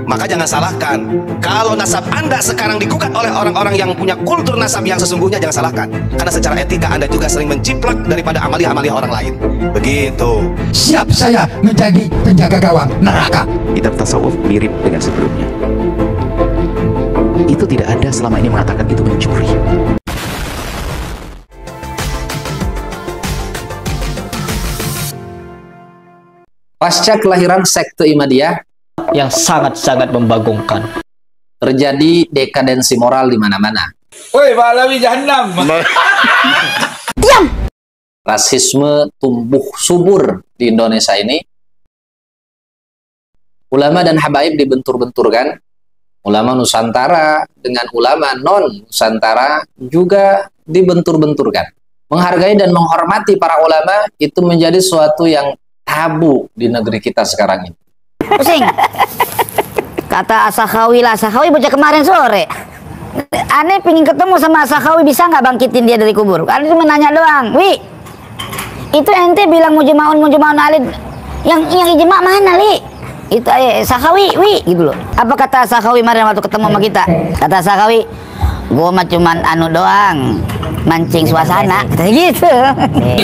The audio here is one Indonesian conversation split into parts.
maka jangan salahkan. Kalau nasab Anda sekarang digugat oleh orang-orang yang punya kultur nasab yang sesungguhnya, jangan salahkan. Karena secara etika Anda juga sering menciplak daripada amalia-amalia orang lain. Begitu. Siap saya menjadi penjaga gawang neraka. Kitab tasawuf mirip dengan sebelumnya. Itu tidak ada selama ini mengatakan itu mencuri. Pasca kelahiran sekte Ihmadiyah yang sangat-sangat membagongkan, terjadi dekadensi moral di mana-mana. Woi, Pahlawi Jahannam. Diam. Rasisme tumbuh subur di Indonesia ini. Ulama dan habaib dibentur-benturkan. Ulama Nusantara dengan ulama non-Nusantara juga dibentur-benturkan. Menghargai dan menghormati para ulama itu menjadi suatu yang tabu di negeri kita sekarang ini. Pusing. Kata Asakhawi lah, Asakhawi baca kemarin sore. Aneh pingin ketemu sama Asakhawi, bisa nggak bangkitin dia dari kubur? Aneh cuma nanya doang. Wi, itu ente bilang mujmaun alid, yang ijma mana, Li? Itu Asakhawi, Wi, gitu loh. Apa kata Asakhawi kemarin waktu ketemu sama kita? Kata Asakhawi, gua mah cuman anu doang, mancing suasana, katanya gitu.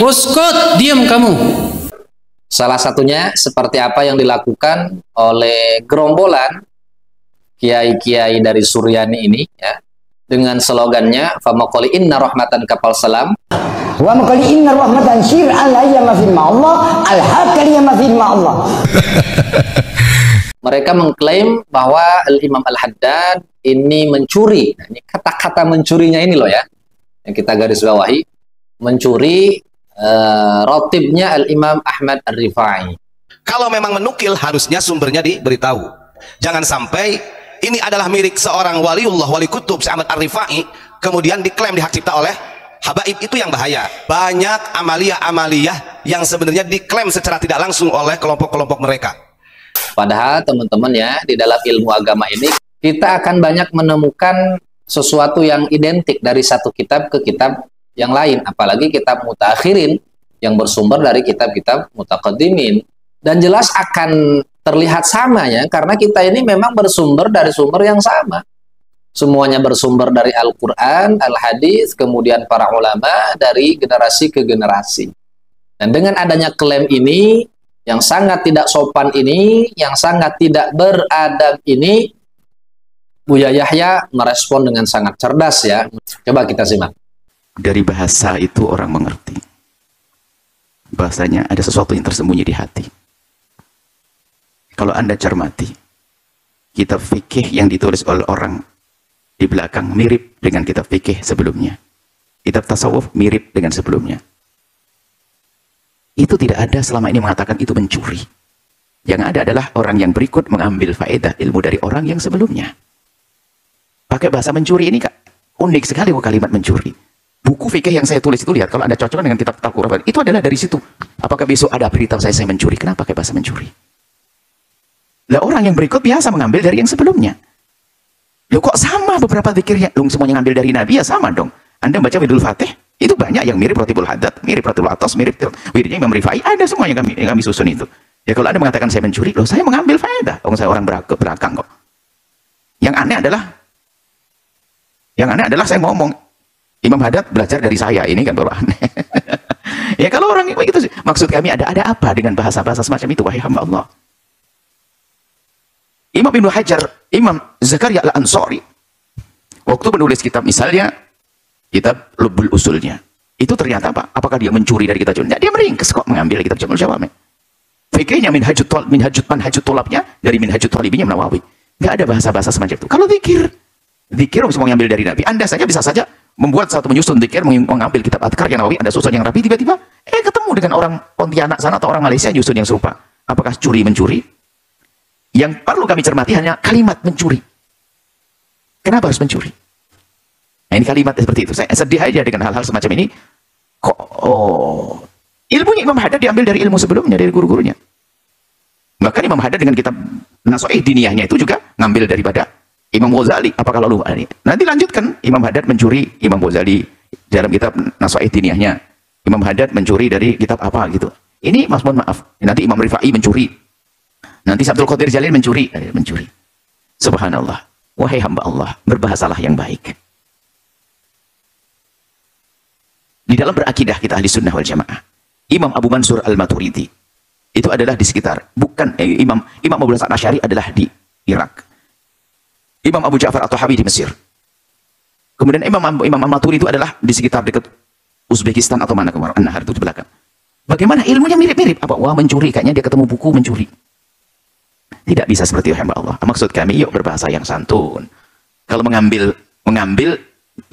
Uskut, diam kamu. Salah satunya seperti apa yang dilakukan oleh gerombolan kiai-kiai dari Suryani ini, ya, dengan slogannya famaqali inna rahmatan kapal salam wa maqali inna rahmatan syir alayya ma fi Allah al-hakali ma fi Allah. Mereka mengklaim bahwa Imam Al-Haddad ini mencuri. Nah, ini kata-kata mencurinya ini loh ya, yang kita garis bawahi, mencuri rotibnya Al-Imam Ahmad Ar-Rifai. Kalau memang menukil, harusnya sumbernya diberitahu. Jangan sampai ini adalah milik seorang waliullah, wali kutub si Ahmad Ar-Rifai, kemudian diklaim di hak cipta oleh habaib. Itu yang bahaya. Banyak amalia-amaliyah yang sebenarnya diklaim secara tidak langsung oleh kelompok-kelompok mereka. Padahal teman-teman ya, di dalam ilmu agama ini kita akan banyak menemukan sesuatu yang identik dari satu kitab ke kitab yang lain, apalagi kitab mutakhirin yang bersumber dari kitab-kitab mutaqaddimin, dan jelas akan terlihat sama ya, karena kita ini memang bersumber dari sumber yang sama. Semuanya bersumber dari Al-Quran, Al-Hadis, kemudian para ulama dari generasi ke generasi. Dan dengan adanya klaim ini yang sangat tidak sopan ini, yang sangat tidak beradab ini, Buya Yahya merespon dengan sangat cerdas ya. Coba kita simak. Dari bahasa itu orang mengerti. Bahasanya ada sesuatu yang tersembunyi di hati. Kalau Anda cermati, kitab fikih yang ditulis oleh orang di belakang mirip dengan kitab fikih sebelumnya. Kitab tasawuf mirip dengan sebelumnya. Itu tidak ada selama ini mengatakan itu mencuri. Yang ada adalah orang yang berikut mengambil faedah ilmu dari orang yang sebelumnya. Pakai bahasa mencuri ini, Kak. Unik sekali kalimat mencuri. Buku fikih yang saya tulis itu, lihat, kalau Anda cocokkan dengan kitab Al-Quran, itu adalah dari situ. Apakah besok ada berita saya mencuri? Kenapa pakai bahasa mencuri? Lah orang yang berikut biasa mengambil dari yang sebelumnya. Loh kok sama beberapa zikirnya? Loh semuanya ngambil dari Nabi, ya sama dong. Anda baca Widul Fatih, itu banyak yang mirip Rotibul Haddad, mirip Rotibul Atas, mirip wiridnya Imam Rifai, ada semua yang kami susun itu. Ya kalau Anda mengatakan saya mencuri, loh saya mengambil faedah. Saya orang belakang kok. Yang aneh adalah saya ngomong, Imam Haddad belajar dari saya, ini kan baru aneh. Ya kalau orang itu sih, maksud kami ada apa dengan bahasa-bahasa semacam itu, wahai hamba Allah. Imam Ibnu Hajar, Imam Zakaria Al-Ansari, waktu menulis kitab misalnya, kitab Lubbul Usulnya, itu ternyata apa? Apakah dia mencuri dari kitab Jawab? Dia meringkes kok mengambil kitab Jamul Jawami. Fikihnya Minhajut Tolabnya dari Minhajut Talibinya Nawawi. Nggak ada bahasa-bahasa semacam itu. Kalau zikir semua mengambil dari Nabi. Anda saja bisa saja membuat satu menyusun zikir, mengambil kitab Adhkar yang Nawawi, Anda susun yang rapi, tiba-tiba ketemu dengan orang Pontianak sana atau orang Malaysia nyusun yang serupa. Apakah mencuri? Yang perlu kami cermati hanya kalimat mencuri. Kenapa harus mencuri? Nah, ini kalimat seperti itu. Saya sedih aja dengan hal-hal semacam ini. Kok ilmunya Imam Haddad diambil dari ilmu sebelumnya, dari guru-gurunya. Bahkan Imam Haddad dengan kitab Nasha'ih Diniyahnya itu juga ngambil daripada Imam Ghazali. Apakah lalu nanti lanjutkan Imam Haddad mencuri Imam Ghazali dalam kitab Nasha'ih Diniyahnya. Imam Haddad mencuri dari kitab apa gitu. Ini mohon maaf. Nanti Imam Rifai mencuri. Nanti Abdul Qadir Jalil mencuri. Subhanallah. Wahai hamba Allah, berbahasalah yang baik. Di dalam berakidah kita ahli sunnah wal jamaah, Imam Abu Mansur al-Maturidi itu adalah di sekitar, bukan Imam Abu Hasan Asy'ari adalah di Irak. Imam Abu Ja'far at-Tahawi di Mesir. Kemudian Imam al-Maturidi itu adalah di sekitar dekat Uzbekistan atau mana kemarin, An-Nahar itu di belakang. Bagaimana ilmunya mirip-mirip? Apa? Wah, mencuri, kayaknya dia ketemu buku mencuri. Tidak bisa seperti itu, hamba Allah. Maksud kami, yuk berbahasa yang santun. Kalau mengambil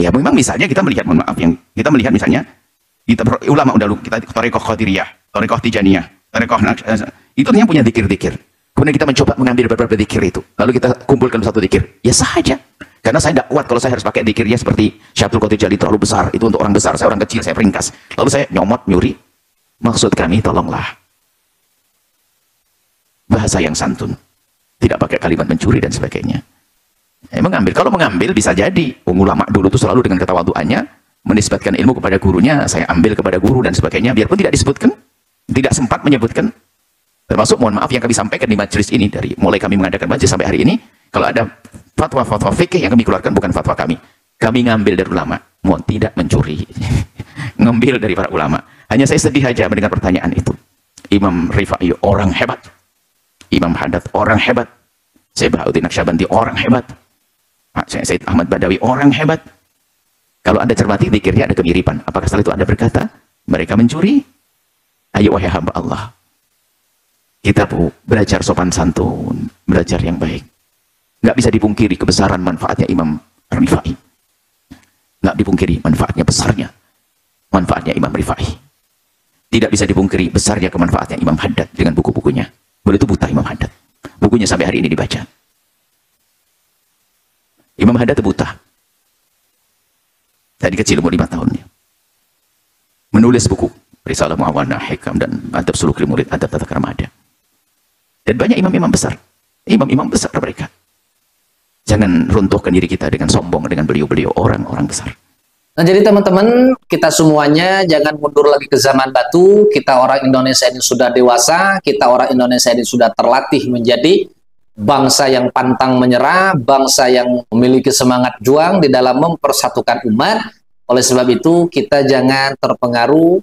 ya memang misalnya kita melihat, mohon maaf, yang kita melihat misalnya kita ulama dahulu, kita Thariqah Qadiriyah, Thariqah Tijaniyah, Thariqah itu yang punya zikir-zikir. Kemudian kita mencoba mengambil beberapa zikir itu, lalu kita kumpulkan satu zikir. Ya saja. Karena saya tidak kuat kalau saya harus pakai zikirnya seperti Syaikhul Qadir Jali terlalu besar, itu untuk orang besar, saya orang kecil, saya peringkas. Lalu saya nyomot, nyuri. Maksud kami, tolonglah bahasa yang santun, tidak pakai kalimat mencuri dan sebagainya. Mengambil, kalau mengambil bisa jadi ulama dulu itu selalu dengan ketawaduannya menisbatkan ilmu kepada gurunya, saya ambil kepada guru dan sebagainya, biarpun tidak disebutkan, tidak sempat menyebutkan. Termasuk, mohon maaf, yang kami sampaikan di majelis ini, dari mulai kami mengadakan majelis sampai hari ini, kalau ada fatwa-fatwa fikih yang kami keluarkan, bukan fatwa kami ngambil dari ulama, mohon tidak mencuri. Ngambil dari para ulama. Hanya saya sedih aja mendengar pertanyaan itu. Imam Rifai orang hebat, Imam Haddad orang hebat, Syekh Bahauddin Naqsyabandi orang hebat, Syekh Ahmad Badawi orang hebat. Kalau Anda cermati zikirnya ada kemiripan. Apakah setelah itu Anda berkata mereka mencuri? Ayo wahai hamba Allah, kita belajar sopan santun, belajar yang baik. Nggak bisa dipungkiri kebesaran manfaatnya Imam Rifai. Nggak dipungkiri manfaatnya besarnya manfaatnya Imam Rifai. Tidak bisa dipungkiri besarnya kemanfaatnya Imam Haddad dengan buku-bukunya. Beliau itu buta, Imam Haddad. Bukunya sampai hari ini dibaca. Imam Haddad itu buta. Dari kecil, umur 5 tahun. Menulis buku Risalah Mu'awana, Hikam, dan Adab Sulukil Murid, Adab Tata Krama ada. Dan banyak imam-imam besar. Imam-imam besar mereka. Jangan runtuhkan diri kita dengan sombong dengan beliau-beliau orang-orang besar. Nah, jadi teman-teman, kita semuanya jangan mundur lagi ke zaman batu. Kita orang Indonesia ini sudah dewasa, kita orang Indonesia ini sudah terlatih menjadi bangsa yang pantang menyerah, bangsa yang memiliki semangat juang di dalam mempersatukan umat. Oleh sebab itu, kita jangan terpengaruh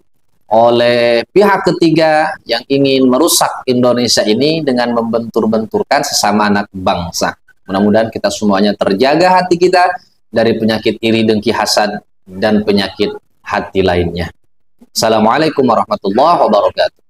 oleh pihak ketiga yang ingin merusak Indonesia ini dengan membentur-benturkan sesama anak bangsa. Mudah-mudahan kita semuanya terjaga hati kita dari penyakit iri, dengki, hasad, dan penyakit hati lainnya. Assalamualaikum warahmatullahi wabarakatuh.